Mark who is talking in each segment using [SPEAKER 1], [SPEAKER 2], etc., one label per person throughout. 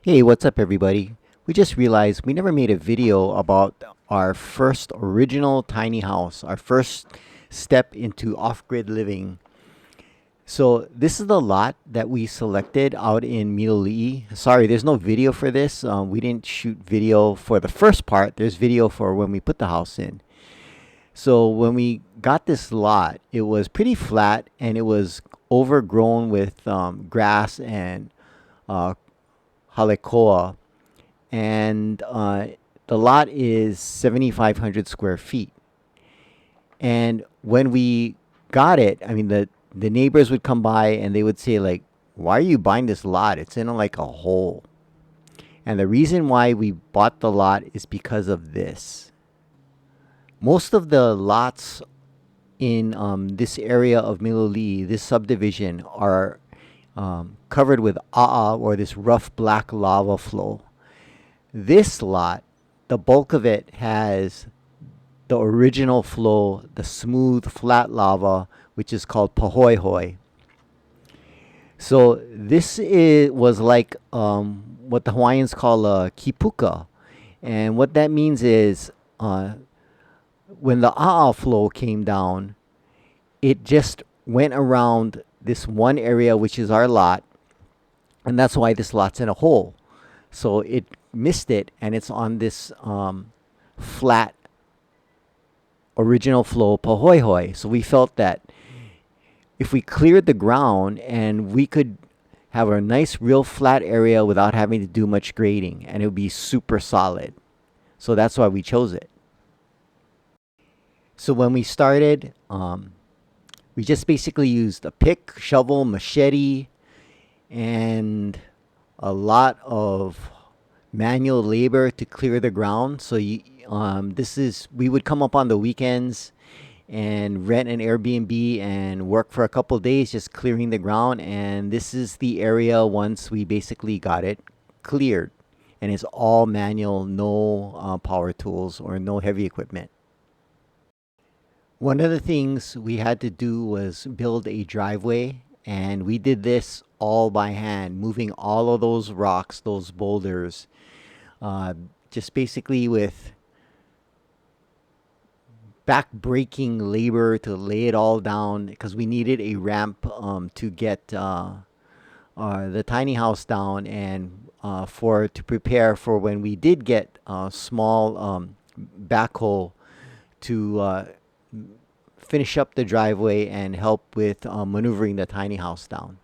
[SPEAKER 1] Hey, what's up, everybody? We just realized we never made a video about our first original tiny house, our first step into off-grid living. So this is the lot that we selected out in Milolii. Sorry, there's no video for this. We didn't shoot video for the first part. There's video for when we put the house in. So when we got this lot, it was pretty flat and it was overgrown with grass and uh, halekoa, and the lot is 7,500 square feet. And when we got it, I mean, the neighbors would come by and they would say like, "Why are you buying this lot? It's in like a hole." And the reason why we bought the lot is because of this. Most of the lots in this area of Milolii, this subdivision, are covered with or this rough black lava flow. This lot, the bulk of it has the original flow, the smooth, flat lava, which is called pahoehoe. So was like what the Hawaiians call a kipuka. And what that means is when the flow came down, it just went around this one area, which is our lot, and that's why this lot's in a hole. So it missed it, and it's on this flat original flow pahoehoe. So we felt that if we cleared the ground and we could have a nice real flat area without having to do much grading, and it would be super solid. So that's why we chose it. So when we started, we just basically used a pick, shovel, machete, and a lot of manual labor to clear the ground. So we would come up on the weekends and rent an Airbnb and work for a couple days just clearing the ground. And this is the area once we basically got it cleared. And it's all manual, no power tools or no heavy equipment. One of the things we had to do was build a driveway, and we did this all by hand, moving all of those rocks, those boulders, just basically with back-breaking labor to lay it all down because we needed a ramp to get the tiny house down and to prepare for when we did get a small backhoe to finish up the driveway and help with maneuvering the tiny house down.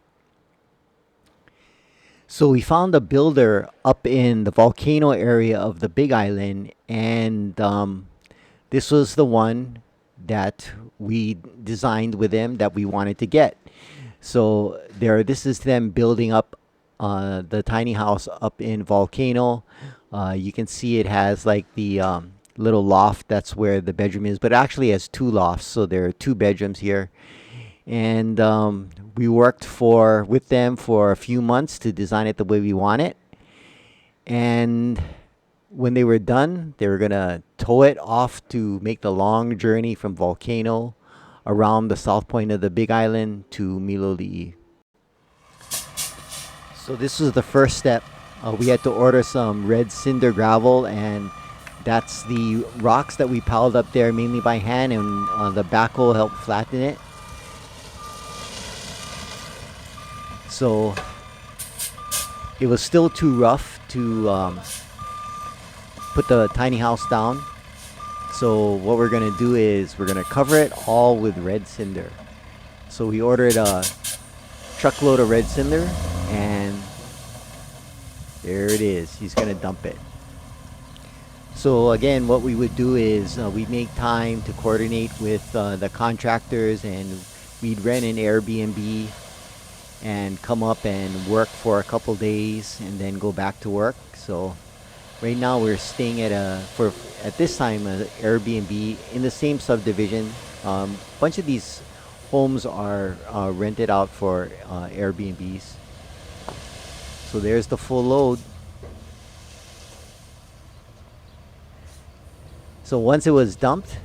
[SPEAKER 1] So we found a builder up in the volcano area of the Big Island, and this was the one that we designed with him that we wanted to get. So this is them building up the tiny house up in Volcano. You can see it has like the little loft. That's where the bedroom is, but it actually has two lofts. So there are two bedrooms here. And we worked with them for a few months to design it the way we want it. And when they were done, they were gonna tow it off to make the long journey from Volcano around the south point of the Big Island to Milolii. So this was the first step. We had to order some red cinder gravel, and that's the rocks that we piled up there mainly by hand, and the backhoe helped flatten it. So it was still too rough to put the tiny house down. So what we're gonna do is we're gonna cover it all with red cinder. So we ordered a truckload of red cinder, and there it is. He's gonna dump it. So again, what we would do is we'd make time to coordinate with the contractors, and we'd rent an Airbnb and come up and work for a couple days and then go back to work. So right now we're staying at this time an Airbnb in the same subdivision. Bunch of these homes are rented out for Airbnbs. So there's the full load. So once it was dumped,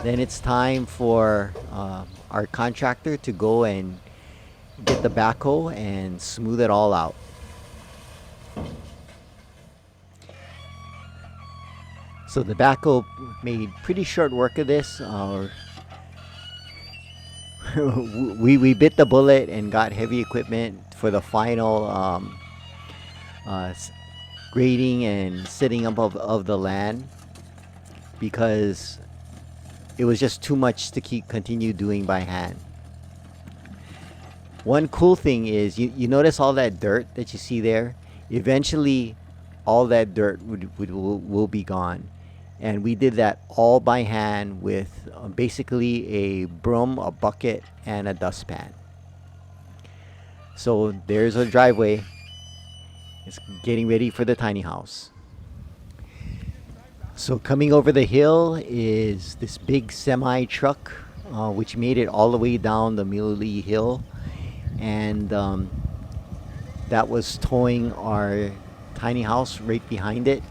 [SPEAKER 1] then it's time for our contractor to go and get the backhoe and smooth it all out. So the backhoe made pretty short work of this. We bit the bullet and got heavy equipment for the final uh, s- grading and setting up of the land, because it was just too much to continue doing by hand. One cool thing is you notice all that dirt that you see there? Eventually, all that dirt will be gone. And we did that all by hand with basically a broom, a bucket, and a dustpan. So there's a driveway. It's getting ready for the tiny house. So coming over the hill is this big semi truck, which made it all the way down the Milolii hill, and that was towing our tiny house right behind it.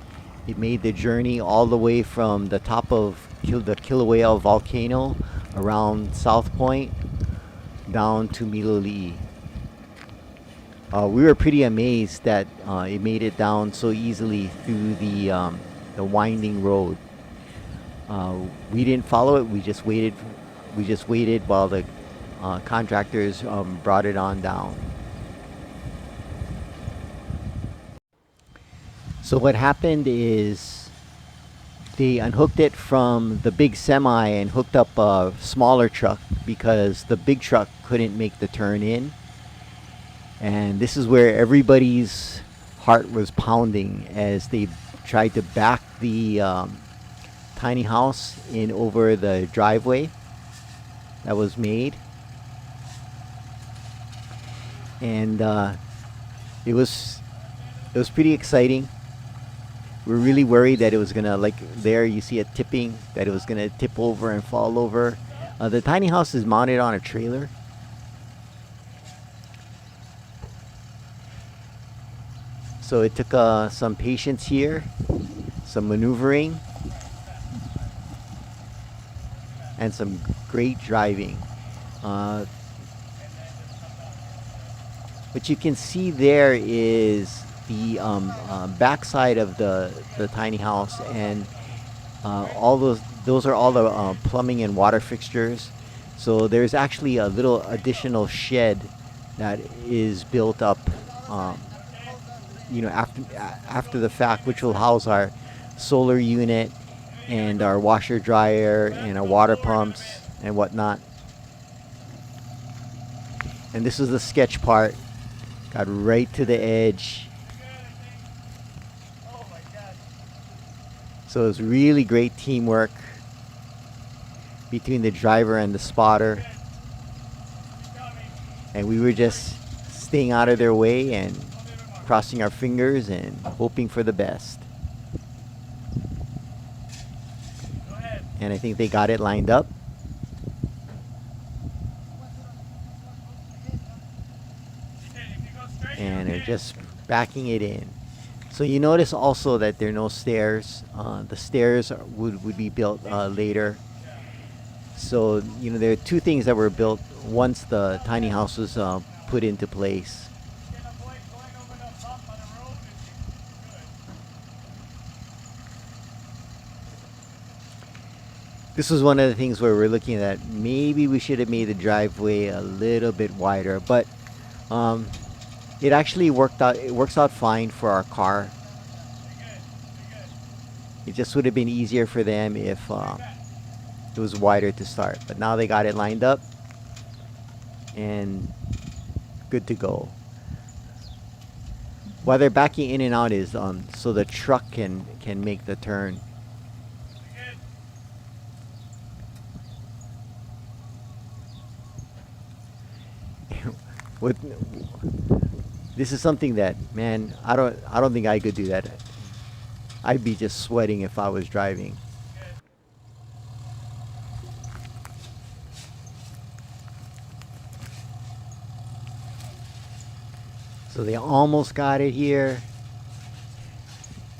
[SPEAKER 1] It made the journey all the way from the top of the Kilauea volcano around South Point down to Milolii. We were pretty amazed that it made it down so easily through the winding road. We didn't follow it. We just waited. We just waited while the contractors brought it on down. So what happened is they unhooked it from the big semi and hooked up a smaller truck because the big truck couldn't make the turn in. And this is where everybody's heart was pounding as they tried to back the tiny house in over the driveway that was made. And it was pretty exciting. We're really worried that it was gonna, like there you see it tipping, that it was gonna tip over and fall over. The tiny house is mounted on a trailer. So it took some patience here, some maneuvering, and some great driving. What you can see there is the backside of the tiny house, and all those are all the plumbing and water fixtures. So there's actually a little additional shed that is built up, after the fact, which will house our solar unit and our washer dryer and our water pumps and whatnot. And this is the sketch part. Got right to the edge. So it was really great teamwork between the driver and the spotter. And we were just staying out of their way and crossing our fingers and hoping for the best. And I think they got it lined up. And they're just backing it in. So you notice also that there are no stairs. The stairs would be built later. So, there are two things that were built once the tiny house was put into place. This was one of the things where we're looking at maybe we should have made the driveway a little bit wider, but it actually worked out. It works out fine for our car. It just would have been easier for them if it was wider to start. But now they got it lined up and good to go. While they're backing in and out is so the truck can make the turn. This is something that, man, I don't think I could do that. I'd be just sweating if I was driving. So they almost got it here.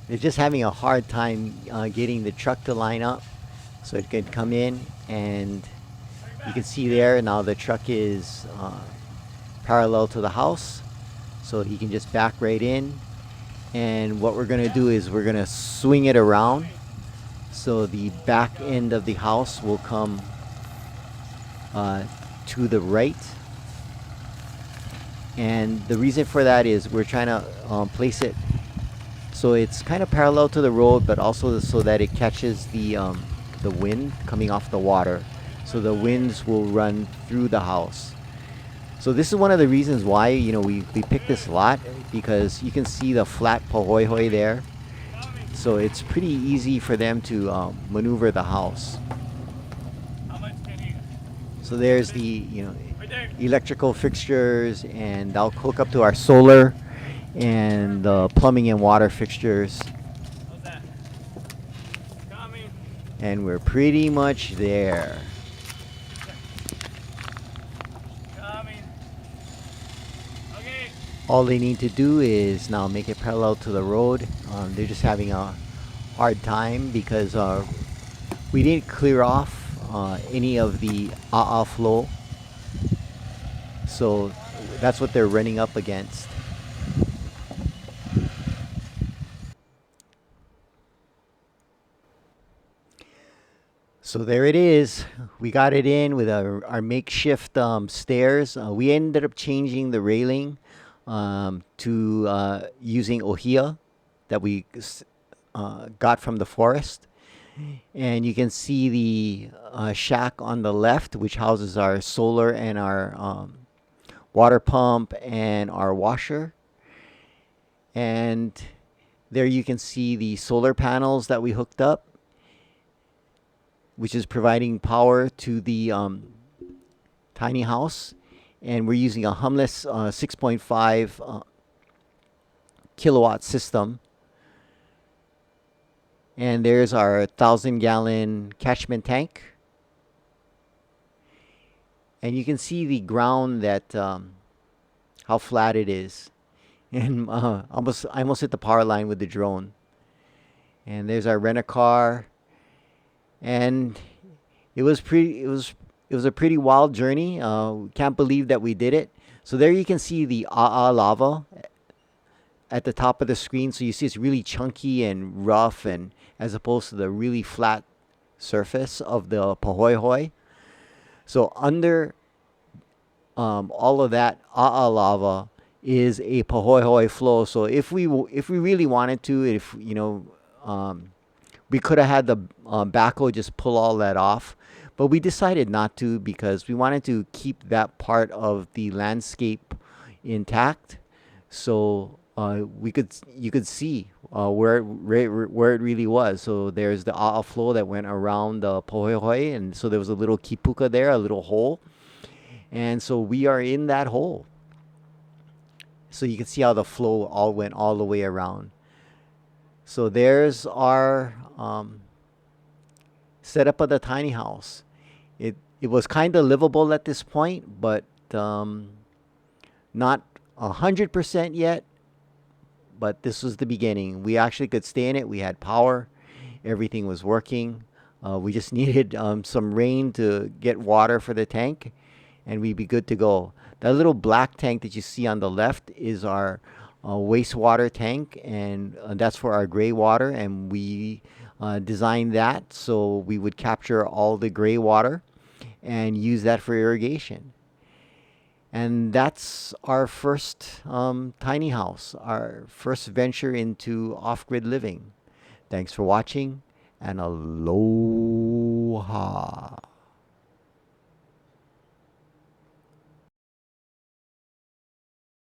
[SPEAKER 1] They're just having a hard time getting the truck to line up so it could come in, and you can see there now the truck is parallel to the house, so he can just back right in. And what we're gonna do is we're gonna swing it around So the back end of the house will come uh, to the right, and the reason for that is we're trying to place it so it's kind of parallel to the road, but also so that it catches the wind coming off the water, so the winds will run through the house. So this is one of the reasons why we picked this lot, because you can see the flat pahoehoe there, so it's pretty easy for them to maneuver the house. So there's the electrical fixtures, and I'll hook up to our solar and the plumbing and water fixtures, and we're pretty much there. All they need to do is now make it parallel to the road. They're just having a hard time because we didn't clear off any of the flow, so that's what they're running up against. So there it is. We got it in with our makeshift stairs. We ended up changing the railing to using ohia that we got from the forest. And you can see the shack on the left, which houses our solar and our water pump and our washer. And there you can see the solar panels that we hooked up, which is providing power to the tiny house. And we're using a humless 6.5 kilowatt system. And there's our 1,000-gallon catchment tank. And you can see the ground, that how flat it is. And I almost hit the power line with the drone. And there's our rent-a-car. And it was a pretty wild journey. Can't believe that we did it. So there you can see the lava at the top of the screen. So you see it's really chunky and rough, and as opposed to the really flat surface of the pahoehoe. So under all of that lava is a pahoehoe flow. So if we really wanted to, we could have had the backhoe just pull all that off, but we decided not to because we wanted to keep that part of the landscape intact. So you could see where it really was. So there's the flow that went around the pahoehoe, and so there was a little kipuka there, a little hole, and so we are in that hole. So you can see how the flow all went all the way around. So there's our setup of the tiny house. It was kind of livable at this point, but not 100% yet. But this was the beginning. We actually could stay in it. We had power. Everything was working. We just needed some rain to get water for the tank, and we'd be good to go. That little black tank that you see on the left is our wastewater tank, and that's for our gray water. And we designed that so we would capture all the gray water and use that for irrigation. And that's our first tiny house, our first venture into off-grid living. Thanks for watching, and aloha.